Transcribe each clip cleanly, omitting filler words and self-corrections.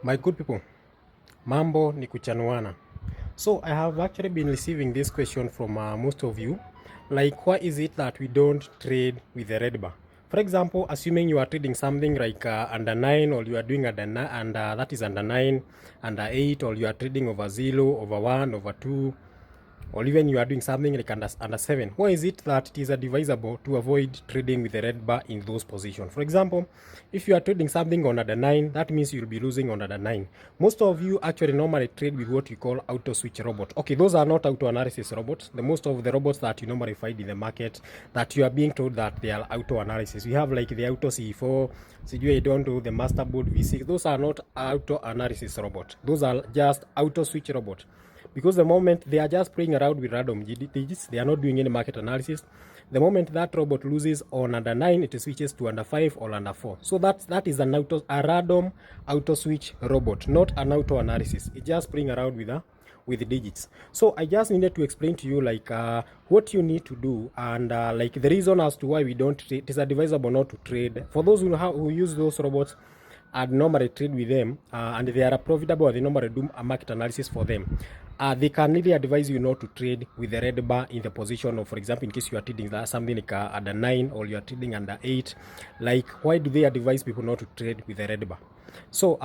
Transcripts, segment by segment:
My good people, mambo ni kuchanuana. So I have actually been receiving this question from most of you, like why is it that we don't trade with the red bar? For example, assuming you are trading something like under 9, or you are doing under that is under 9, under 8, or you are trading over 0, over 1, over 2, or even you are doing something like under 7. Why is it that it is advisable to avoid trading with the red bar in those positions? For example, if you are trading something on under 9, that means you'll be losing on under 9. Most of you actually normally trade with what we call auto switch robot. Okay, those are not auto analysis robots. The most of the robots that you normally find in the market that you are being told that they are auto analysis. We have like the auto C4, you don't do the masterboard V6. Those are not auto analysis robot. Those are just auto switch robot. Because the moment they are just playing around with random digits, they are not doing any market analysis. The moment that robot loses on under 9, it switches to under 5 or under 4. So that is a random auto switch robot, not an auto analysis. It's just playing around with digits. So I just needed to explain to you like what you need to do, and like the reason as to why we don't trade. It is advisable not to trade. For those who use those robots and normally trade with them, and they are profitable, or they normally do a market analysis for them, they can really advise you not to trade with the red bar in the position of, for example, in case you are trading something like under 9 or you are trading under 8. Like, why do they advise people not to trade with the red bar? So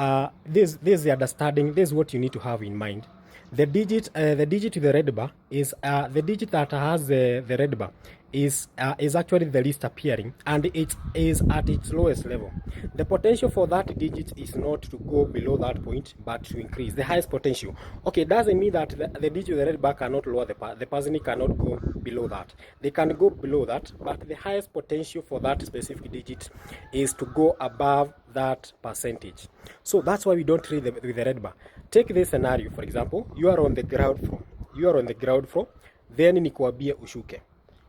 this is the understanding. This is what you need to have in mind. The digit to the red bar is the digit that has the red bar is actually the least appearing, and it is at its lowest level. The potential for that digit is not to go below that point, but to increase the highest potential. Okay, doesn't mean that the digit of the red bar cannot lower the person cannot go below that. They can go below that, but the highest potential for that specific digit is to go above that percentage. So that's why we don't trade with the red bar. Take this scenario, for example, you are on the ground floor. Then nikuambie ushuke.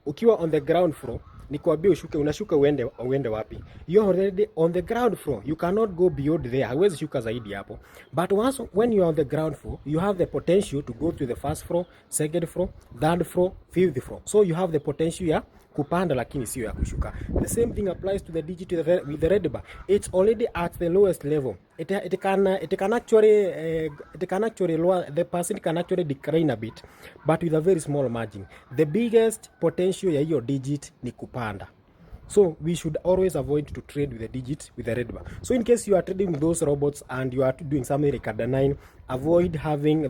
Ukiwa on the ground floor, nikuambie ushuke, unashuka uende wapi? You are already on the ground floor. You cannot go beyond there. Hawezi shuka zaidi hapo. But when you are on the ground floor, you have the potential to go to the first floor, second floor, third floor, fifth floor. So you have the potential ya kupanda, lakini sio ya kushuka. The same thing applies to the digit with the red bar. It's already at the lowest level. It can actually lower, the person can actually decline a bit, but with a very small margin. The biggest potential ya hiyo digit ni kupanda. So we should always avoid to trade with the digit with the red bar. So in case you are trading with those robots and you are doing something like under 9, avoid having the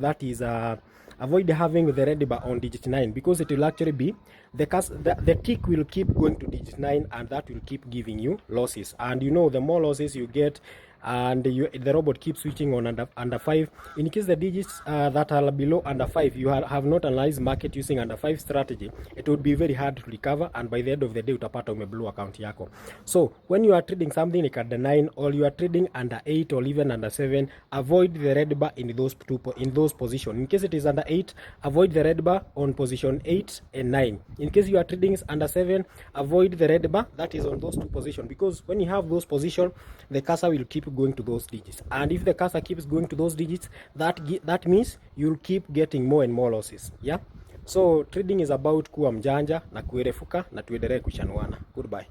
red bar on digit 9, because it will actually be the tick will keep going to digit 9, and that will keep giving you losses. And you know, the more losses you get, and the robot keeps switching on under 5. In case the digits that are below under 5, you have not analyzed market using under 5 strategy, it would be very hard to recover, and by the end of the day utapata umeblow account yako. So when you are trading something like under 9, or you are trading under 8, or even under 7, avoid the red bar in those positions. In case it is under 8, avoid the red bar on position 8 and 9. In case you are trading under 7, avoid the red bar that is on those two positions, because when you have those positions, the cursor will keep going to those digits, and if the cursor keeps going to those digits, that means you'll keep getting more and more losses. Yeah, so trading is about kuwa mjanja na kuerefuka na tuendelee kuchanuana. Goodbye.